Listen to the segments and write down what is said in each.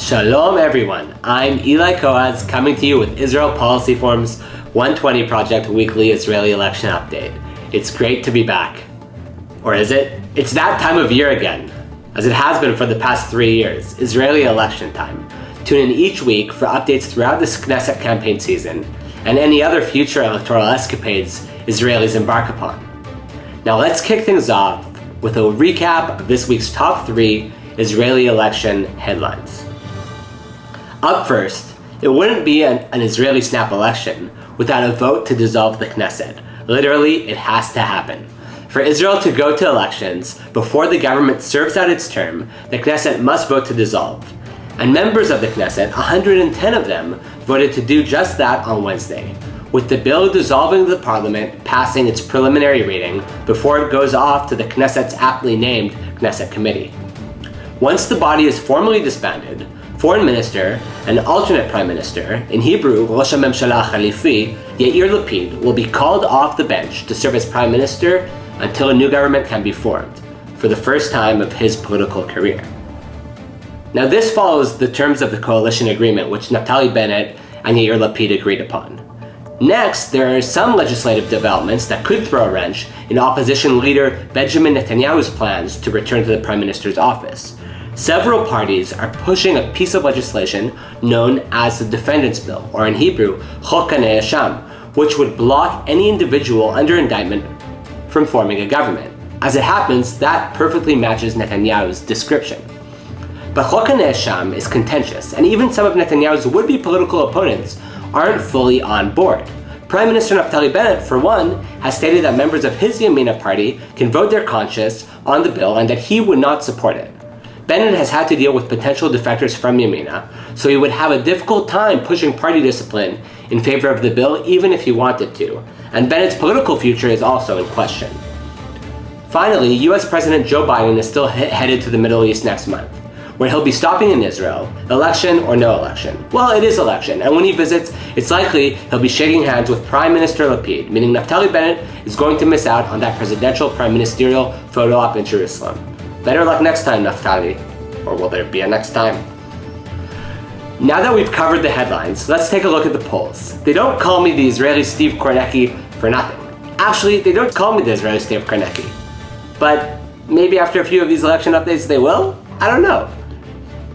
Shalom everyone, I'm Eli Kowaz coming to you with Israel Policy Forum's 120 Project Weekly Israeli Election Update. It's great to be back. Or is it? It's that time of year again, as it has been for the past 3 years, Israeli election time. Tune in each week for updates throughout this Knesset campaign season and any other future electoral escapades Israelis embark upon. Now let's kick things off with a recap of this week's top 3 Israeli election headlines. Up first, it wouldn't be an Israeli snap election without a vote to dissolve the Knesset. Literally, it has to happen. For Israel to go to elections before the government serves out its term, the Knesset must vote to dissolve. And members of the Knesset, 110 of them, voted to do just that on Wednesday, with the bill dissolving the parliament passing its preliminary reading before it goes off to the Knesset's aptly named Knesset Committee. Once the body is formally disbanded, Foreign Minister and alternate Prime Minister, in Hebrew, Rosh HaMemshala Khalifi, Yair Lapid, will be called off the bench to serve as Prime Minister until a new government can be formed, for the first time of his political career. Now this follows the terms of the coalition agreement which Naftali Bennett and Yair Lapid agreed upon. Next, there are some legislative developments that could throw a wrench in opposition leader Benjamin Netanyahu's plans to return to the Prime Minister's office. Several parties are pushing a piece of legislation known as the Defendant's Bill, or in Hebrew, Chok HaNe'asham, which would block any individual under indictment from forming a government. As it happens, that perfectly matches Netanyahu's description. But Chok HaNe'asham is contentious, and even some of Netanyahu's would-be political opponents aren't fully on board. Prime Minister Naftali Bennett, for one, has stated that members of his Yamina party can vote their conscience on the bill and that he would not support it. Bennett has had to deal with potential defectors from Yamina, so he would have a difficult time pushing party discipline in favor of the bill even if he wanted to, and Bennett's political future is also in question. Finally, US President Joe Biden is still headed to the Middle East next month, where he'll be stopping in Israel, election or no election. Well, it is election, and when he visits, it's likely he'll be shaking hands with Prime Minister Lapid, meaning Naftali Bennett is going to miss out on that presidential prime ministerial photo op in Jerusalem. Better luck next time, Naftali. Or will there be a next time? Now that we've covered the headlines, let's take a look at the polls. They don't call me the Israeli Steve Kornacki for nothing. Actually, they don't call me the Israeli Steve Kornacki. But maybe after a few of these election updates they will? I don't know.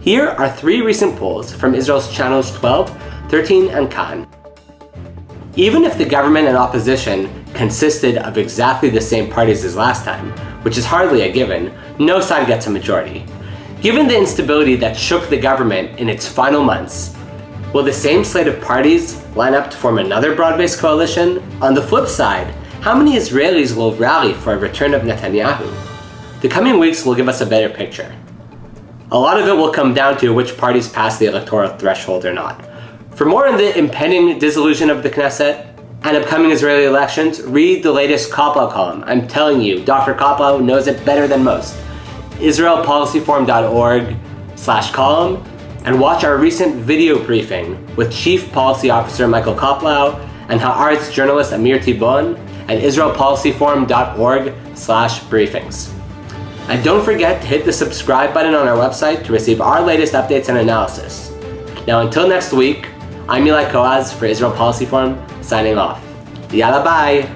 Here are 3 recent polls from Israel's channels 12, 13, and Kan. Even if the government and opposition consisted of exactly the same parties as last time, which is hardly a given, no side gets a majority. Given the instability that shook the government in its final months, will the same slate of parties line up to form another broad-based coalition? On the flip side, how many Israelis will rally for a return of Netanyahu? The coming weeks will give us a better picture. A lot of it will come down to which parties pass the electoral threshold or not. For more on the impending dissolution of the Knesset and upcoming Israeli elections, read the latest Koplow column. I'm telling you, Dr. Koplow knows it better than most. IsraelPolicyForum.org/column, and watch our recent video briefing with Chief Policy Officer Michael Koplow and Haaretz journalist Amir Tibon at IsraelPolicyForum.org/briefings. And don't forget to hit the subscribe button on our website to receive our latest updates and analysis. Now until next week, I'm Eli Kowaz for Israel Policy Forum, signing off. Yalla bye!